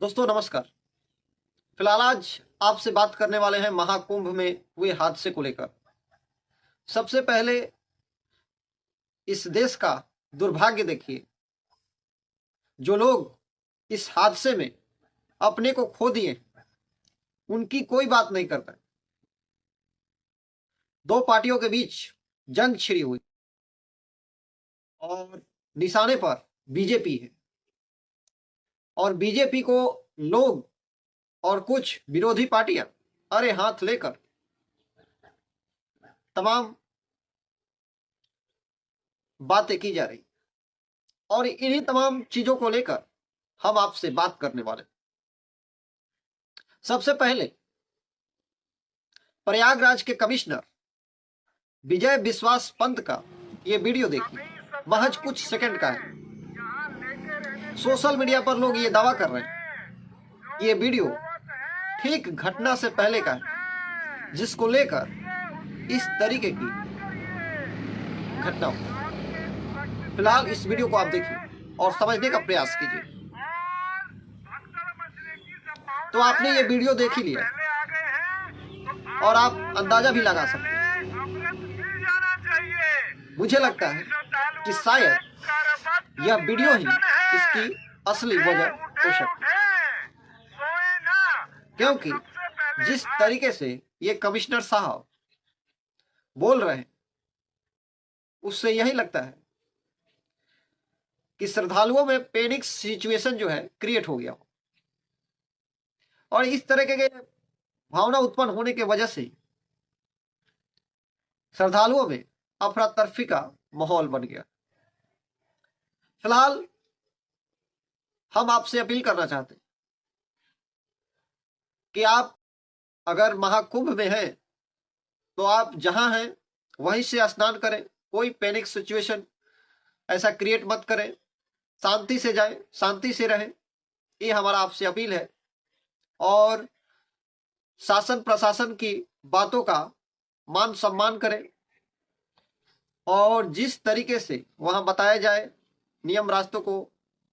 दोस्तों नमस्कार। फिलहाल आज आपसे बात करने वाले हैं महाकुंभ में हुए हादसे को लेकर। सबसे पहले इस देश का दुर्भाग्य देखिए, जो लोग इस हादसे में अपने को खो दिए उनकी कोई बात नहीं करता। दो पार्टियों के बीच जंग छिड़ी हुई और निशाने पर बीजेपी है और बीजेपी को लोग और कुछ विरोधी पार्टियां अरे हाथ लेकर तमाम बातें की जा रही और इन्हीं तमाम चीजों को लेकर हम आपसे बात करने वाले। सबसे पहले प्रयागराज के कमिश्नर विजय विश्वास पंत का ये वीडियो देखिए, महज कुछ सेकंड का है। सोशल मीडिया पर लोग ये दावा कर रहे हैं ये वीडियो ठीक घटना से पहले का है, जिसको लेकर इस तरीके की घटना हो। फिलहाल इस वीडियो को आप देखिए और समझने का प्रयास कीजिए। तो आपने ये वीडियो देख ही लिया और आप अंदाजा भी लगा सकते हैं। मुझे लगता है कि शायद यह वीडियो ही इसकी असली वजह हो सकती है, क्योंकि जिस तरीके से ये कमिश्नर साहब बोल रहे हैं उससे यही लगता है कि श्रद्धालुओं में पैनिक सिचुएशन जो है क्रिएट हो गया और इस तरह के भावना उत्पन्न होने की वजह से श्रद्धालुओं में अफरा तफरी का माहौल बन गया। फिलहाल हम आपसे अपील करना चाहते हैं कि आप अगर महाकुंभ में हैं तो आप जहां हैं वहीं से स्नान करें। कोई पैनिक सिचुएशन ऐसा क्रिएट मत करें, शांति से जाएं, शांति से रहें, ये हमारा आपसे अपील है। और शासन प्रशासन की बातों का मान सम्मान करें और जिस तरीके से वहां बताया जाए नियम रास्तों को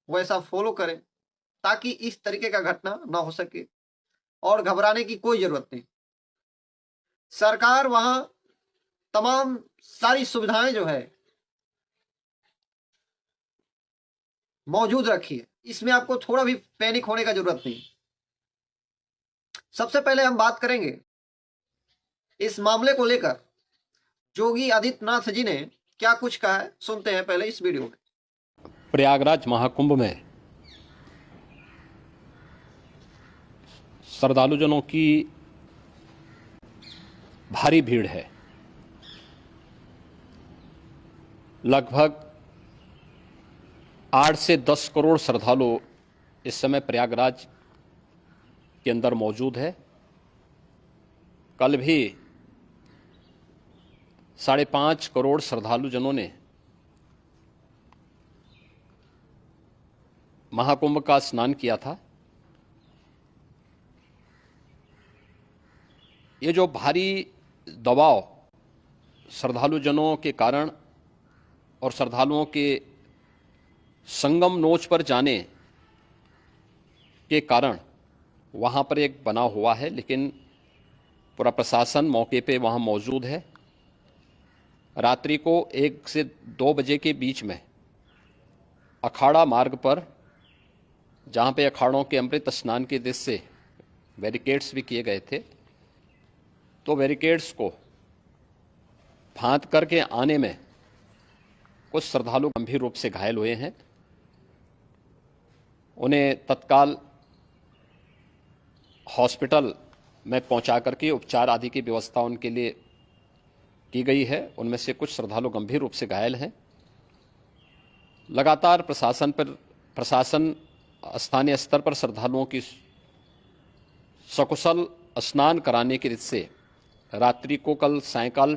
वैसा फॉलो करें, ताकि इस तरीके का घटना ना हो सके और घबराने की कोई जरूरत नहीं। सरकार वहां तमाम सारी सुविधाएं जो है मौजूद रखी है, इसमें आपको थोड़ा भी पैनिक होने का जरूरत नहीं। सबसे पहले हम बात करेंगे इस मामले को लेकर योगी आदित्यनाथ जी ने क्या कुछ कहा है, सुनते हैं पहले इस वीडियो में। प्रयागराज महाकुंभ में श्रद्धालुजनों की भारी भीड़ है। लगभग 8 से 10 करोड़ श्रद्धालु इस समय प्रयागराज के अंदर मौजूद है। कल भी 5.5 करोड़ श्रद्धालुजनों ने महाकुंभ का स्नान किया था। ये जो भारी दबाव श्रद्धालुजनों के कारण और श्रद्धालुओं के संगम नोच पर जाने के कारण वहाँ पर एक बना हुआ है, लेकिन पूरा प्रशासन मौके पे वहाँ मौजूद है। रात्रि को 1 से 2 बजे के बीच में अखाड़ा मार्ग पर, जहाँ पे अखाड़ों के अमृत स्नान के दृश्य से बैरिकेड्स भी किए गए थे, तो बैरिकेड्स को फांद करके आने में कुछ श्रद्धालु गंभीर रूप से घायल हुए हैं। उन्हें तत्काल हॉस्पिटल में पहुंचा करके उपचार आदि की व्यवस्था उनके लिए की गई है। उनमें से कुछ श्रद्धालु गंभीर रूप से घायल हैं। लगातार प्रशासन स्थानीय स्तर पर श्रद्धालुओं की सकुशल स्नान कराने की रीत से रात्रि को कल सायंकाल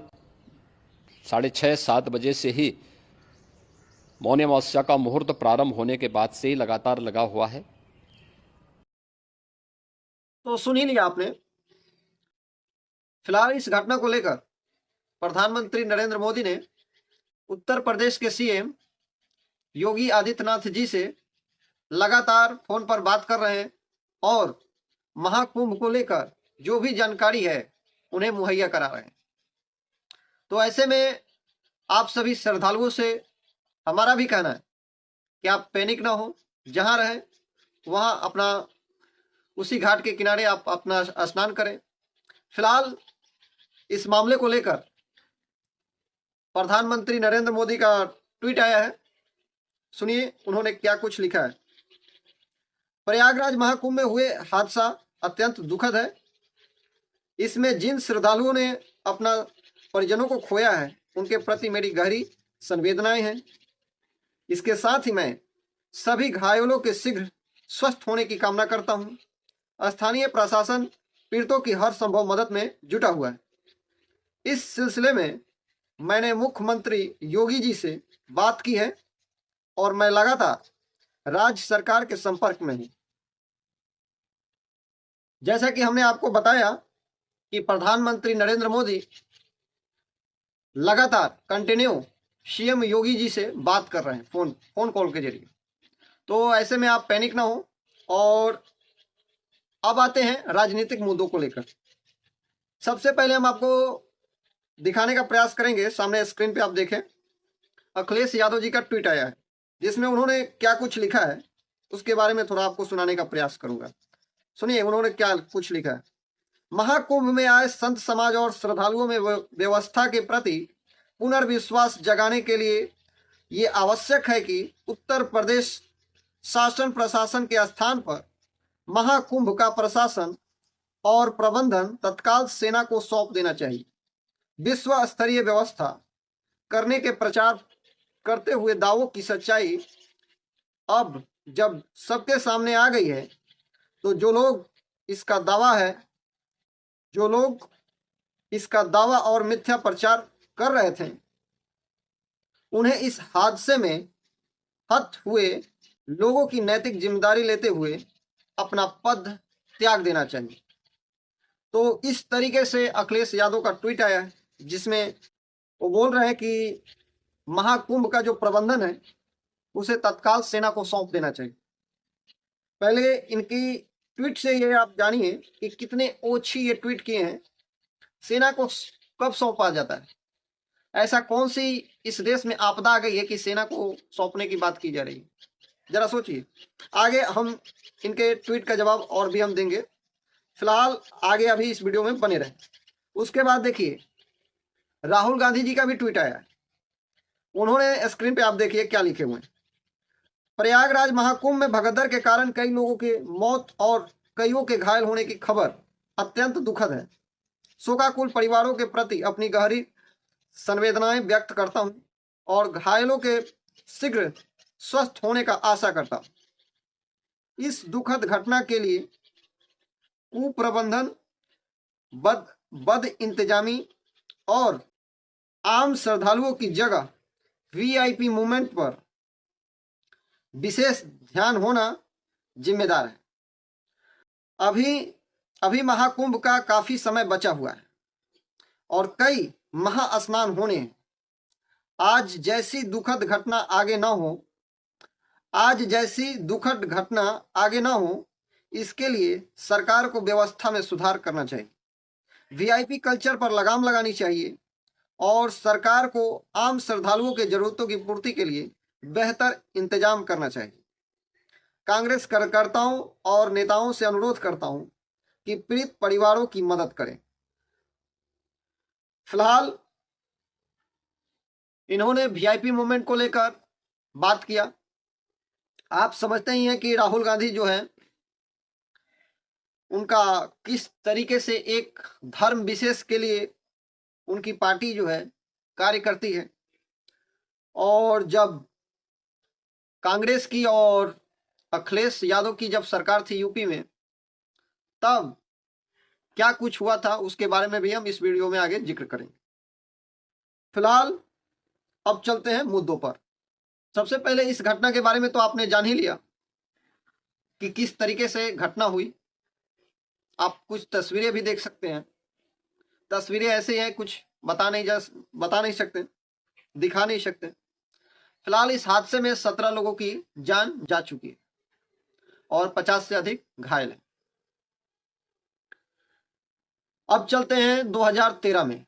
6:30-7 बजे से ही मौनी अमावस्या का मुहूर्त प्रारंभ होने के बाद से ही लगातार लगा हुआ है। तो सुन ही लिया आपने। फिलहाल इस घटना को लेकर प्रधानमंत्री नरेंद्र मोदी ने उत्तर प्रदेश के सीएम योगी आदित्यनाथ जी से लगातार फोन पर बात कर रहे हैं और महाकुंभ को लेकर जो भी जानकारी है उन्हें मुहैया करा रहे हैं। तो ऐसे में आप सभी श्रद्धालुओं से हमारा भी कहना है कि आप पैनिक ना हो, जहां रहें वहां अपना उसी घाट के किनारे आप अपना स्नान करें। फिलहाल इस मामले को लेकर प्रधानमंत्री नरेंद्र मोदी का ट्वीट आया है, सुनिए उन्होंने क्या कुछ लिखा है। प्रयागराज महाकुंभ में हुए हादसा अत्यंत दुखद है। इसमें जिन श्रद्धालुओं ने अपना परिजनों को खोया है उनके प्रति मेरी गहरी संवेदनाएं हैं। इसके साथ ही मैं सभी घायलों के शीघ्र स्वस्थ होने की कामना करता हूं। स्थानीय प्रशासन पीड़ितों की हर संभव मदद में जुटा हुआ है। इस सिलसिले में मैंने मुख्यमंत्री योगी जी से बात की है और मैं लगातार राज्य सरकार के संपर्क में हूं। जैसा कि हमने आपको बताया कि प्रधानमंत्री नरेंद्र मोदी लगातार कंटिन्यू सीएम योगी जी से बात कर रहे हैं फोन कॉल के जरिए। तो ऐसे में आप पैनिक ना हो। और अब आते हैं राजनीतिक मुद्दों को लेकर। सबसे पहले हम आपको दिखाने का प्रयास करेंगे, सामने स्क्रीन पे आप देखें, अखिलेश यादव जी का ट्वीट आया है जिसमें उन्होंने क्या कुछ लिखा है उसके बारे में थोड़ा आपको सुनाने का प्रयास करूंगा। सुनिए उन्होंने क्या कुछ लिखा है। महाकुंभ में आए संत समाज और श्रद्धालुओं में व्यवस्था के प्रति पुनर्विश्वास जगाने के लिए ये आवश्यक है कि उत्तर प्रदेश शासन प्रशासन के स्थान पर महाकुंभ का प्रशासन और प्रबंधन तत्काल सेना को सौंप देना चाहिए। विश्व स्तरीय व्यवस्था करने के प्रचार करते हुए दावों की सच्चाई अब जब सबके सामने आ गई है, तो जो लोग इसका दावा और मिथ्या प्रचार कर रहे थे उन्हें इस हादसे में हत हुए लोगों की नैतिक जिम्मेदारी लेते हुए अपना पद त्याग देना चाहिए। तो इस तरीके से अखिलेश यादव का ट्वीट आया है जिसमें वो बोल रहे हैं कि महाकुंभ का जो प्रबंधन है उसे तत्काल सेना को सौंप देना चाहिए। पहले इनकी ट्वीट से ये आप जानिए कि कितने ओछी ये ट्वीट किए हैं। सेना को कब सौंपा जाता है? ऐसा कौन सी इस देश में आपदा आ गई है कि सेना को सौंपने की बात की जा रही है? जरा सोचिए। आगे हम इनके ट्वीट का जवाब और भी हम देंगे। फिलहाल आगे अभी इस वीडियो में बने रहे। उसके बाद देखिए राहुल गांधी जी का भी ट्वीट आया है। उन्होंने स्क्रीन पे आप देखिए क्या लिखे हुए हैं। प्रयागराज महाकुंभ में भगदड़ के कारण कई लोगों की मौत और कईयों के घायल होने की खबर अत्यंत दुखद है। शोकाकुल परिवारों के प्रति अपनी गहरी संवेदनाएं व्यक्त करता हूं और घायलों के शीघ्र स्वस्थ होने का आशा करता हूं। इस दुखद घटना के लिए कुप्रबंधन, बद इंतजामी और आम श्रद्धालुओं की जगह वीआईपी मूवमेंट पर विशेष ध्यान होना जिम्मेदार है। अभी महाकुंभ का काफी समय बचा हुआ है और कई महास्नान होने हैं। आज जैसी दुखद घटना आगे ना हो इसके लिए सरकार को व्यवस्था में सुधार करना चाहिए। वीआईपी कल्चर पर लगाम लगानी चाहिए और सरकार को आम श्रद्धालुओं के जरूरतों की पूर्ति के लिए बेहतर इंतजाम करना चाहिए। कांग्रेस कार्यकर्ताओं और नेताओं से अनुरोध करता हूं कि पीड़ित परिवारों की मदद करें। फिलहाल इन्होंने वीआईपी मूवमेंट को लेकर बात किया। आप समझते ही हैं कि राहुल गांधी जो है उनका किस तरीके से एक धर्म विशेष के लिए उनकी पार्टी जो है कार्य करती है। और जब कांग्रेस की और अखिलेश यादव की जब सरकार थी यूपी में, तब क्या कुछ हुआ था उसके बारे में भी हम इस वीडियो में आगे जिक्र करेंगे। फिलहाल अब चलते हैं मुद्दों पर। सबसे पहले इस घटना के बारे में तो आपने जान ही लिया कि किस तरीके से घटना हुई। आप कुछ तस्वीरें भी देख सकते हैं। तस्वीरें ऐसे हैं, कुछ बता नहीं सकते, दिखा नहीं सकते। फिलहाल इस हादसे में 17 लोगों की जान जा चुकी है और 50 से अधिक घायल हैं। अब चलते हैं 2013 में।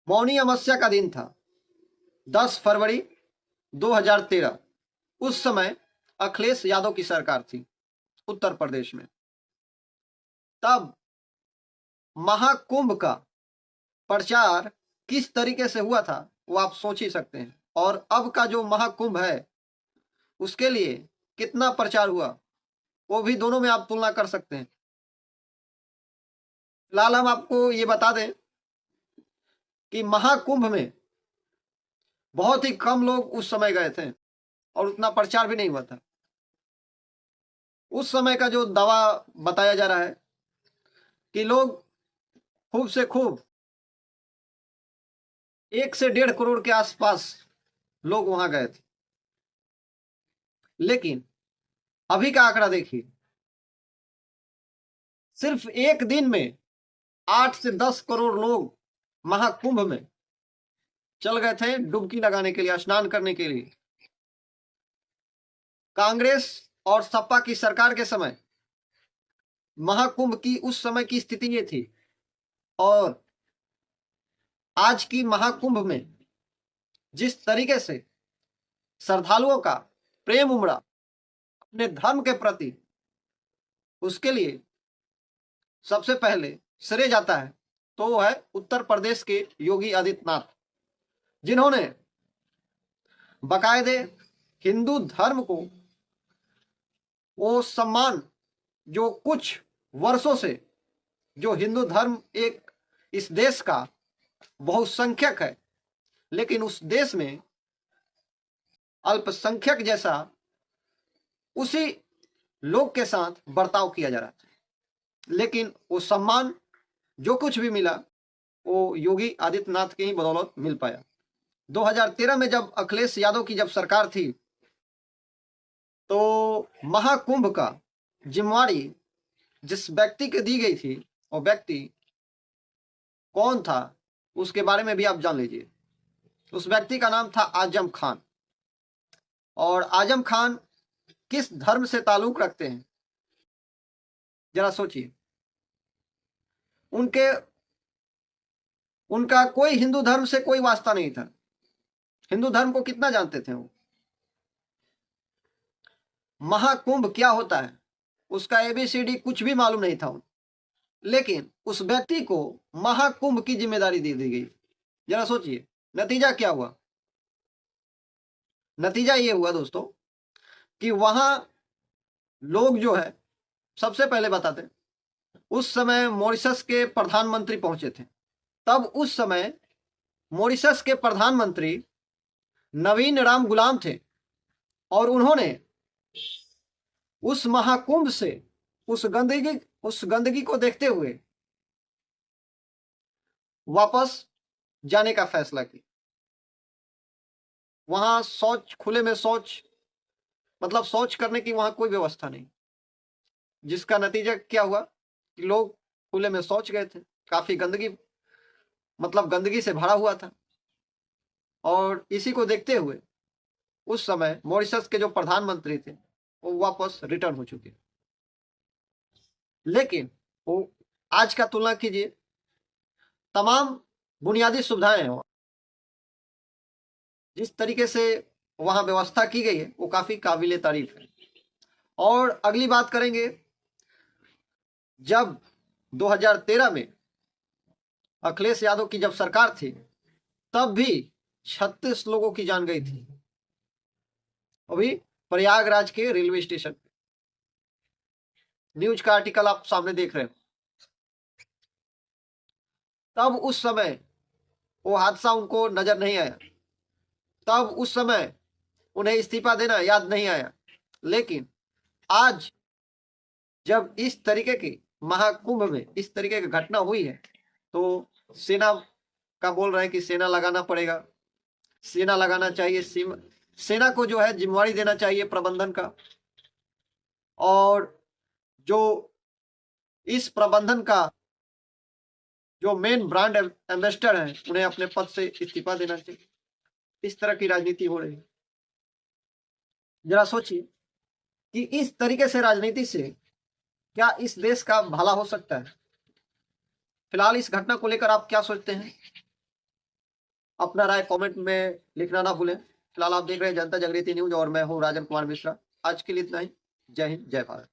मौनी अमावस्या का दिन था 10 फरवरी 2013। उस समय अखिलेश यादव की सरकार थी उत्तर प्रदेश में। तब महाकुंभ का प्रचार किस तरीके से हुआ था वो आप सोच ही सकते हैं, और अब का जो महाकुंभ है उसके लिए कितना प्रचार हुआ वो भी दोनों में आप तुलना कर सकते हैं। फिलहाल हम आपको ये बता दें कि महाकुंभ में बहुत ही कम लोग उस समय गए थे और उतना प्रचार भी नहीं हुआ था। उस समय का जो दावा बताया जा रहा है कि लोग खूब से खूब 1 से 1.5 करोड़ के आसपास लोग वहां गए थे। लेकिन अभी का आंकड़ा देखिए, सिर्फ एक दिन में 8 से 10 करोड़ लोग महाकुंभ में चल गए थे डुबकी लगाने के लिए, स्नान करने के लिए। कांग्रेस और सपा की सरकार के समय महाकुंभ की उस समय की स्थिति ये थी, और आज की महाकुंभ में जिस तरीके से श्रद्धालुओं का प्रेम उमड़ा अपने धर्म के प्रति, उसके लिए सबसे पहले श्रेय जाता है तो वो है उत्तर प्रदेश के योगी आदित्यनाथ, जिन्होंने बाकायदे हिंदू धर्म को वो सम्मान जो कुछ वर्षों से, जो हिंदू धर्म एक इस देश का बहुसंख्यक है, लेकिन उस देश में अल्पसंख्यक जैसा उसी लोग के साथ बर्ताव किया जा रहा था। लेकिन वो सम्मान जो कुछ भी मिला वो योगी आदित्यनाथ की ही बदौलत मिल पाया। 2013 में जब अखिलेश यादव की जब सरकार थी तो महाकुंभ का जिम्मेवारी जिस व्यक्ति को दी गई थी, वो व्यक्ति कौन था उसके बारे में भी आप जान लीजिए। उस व्यक्ति का नाम था आजम खान। और आजम खान किस धर्म से ताल्लुक रखते हैं जरा सोचिए। उनका कोई हिंदू धर्म से कोई वास्ता नहीं था। हिंदू धर्म को कितना जानते थे वो। महाकुंभ क्या होता है उसका एबीसीडी कुछ भी मालूम नहीं था उन्हें, लेकिन उस व्यक्ति को महाकुंभ की जिम्मेदारी दे दी गई। जरा सोचिए नतीजा क्या हुआ। नतीजा ये हुआ दोस्तों कि वहां लोग जो है, सबसे पहले बताते हैं, उस समय मॉरिशस के प्रधानमंत्री पहुंचे थे। तब उस समय मॉरिशस के प्रधानमंत्री नवीन राम गुलाम थे, और उन्होंने उस महाकुंभ से उस गंदगी को देखते हुए वापस जाने का फैसला किया। वहां शौच, खुले में शौच, मतलब शौच करने की वहां कोई व्यवस्था नहीं, जिसका नतीजा क्या हुआ कि लोग खुले में शौच गए थे। काफी गंदगी, मतलब गंदगी से भरा हुआ था। और इसी को देखते हुए उस समय मॉरिशस के जो प्रधानमंत्री थे वो वापस रिटर्न हो चुके। लेकिन वो आज का तुलना कीजिए, तमाम बुनियादी सुविधाएं हैं, जिस तरीके से वहां व्यवस्था की गई है वो काफी काबिले तारीफ है। और अगली बात करेंगे, जब 2013 में अखिलेश यादव की जब सरकार थी तब भी 36 लोगों की जान गई थी, अभी प्रयागराज के रेलवे स्टेशन पे। न्यूज का आर्टिकल आप सामने देख रहे हो। तब उस समय वो हादसा उनको नजर नहीं आया, तब उस समय उन्हें इस्तीफा देना याद नहीं आया। लेकिन आज जब इस तरीके की महाकुंभ में इस तरीके की घटना हुई है तो सेना का बोल रहे हैं कि सेना लगाना पड़ेगा, सेना लगाना चाहिए, सेना को जो है जिम्मेवारी देना चाहिए प्रबंधन का। और जो इस प्रबंधन का जो मेन ब्रांड एम्बेसडर है उन्हें अपने पद से इस्तीफा देना चाहिए। इस तरह की राजनीति हो रही है। जरा सोचिए कि इस तरीके से राजनीति से क्या इस देश का भला हो सकता है? फिलहाल इस घटना को लेकर आप क्या सोचते हैं? अपना राय कमेंट में लिखना ना भूलें। फिलहाल आप देख रहे हैं जनता जागृति न्यूज और मैं हूं राजन कुमार मिश्रा। आज के लिए इतना ही। जय हिंद, जय भारत।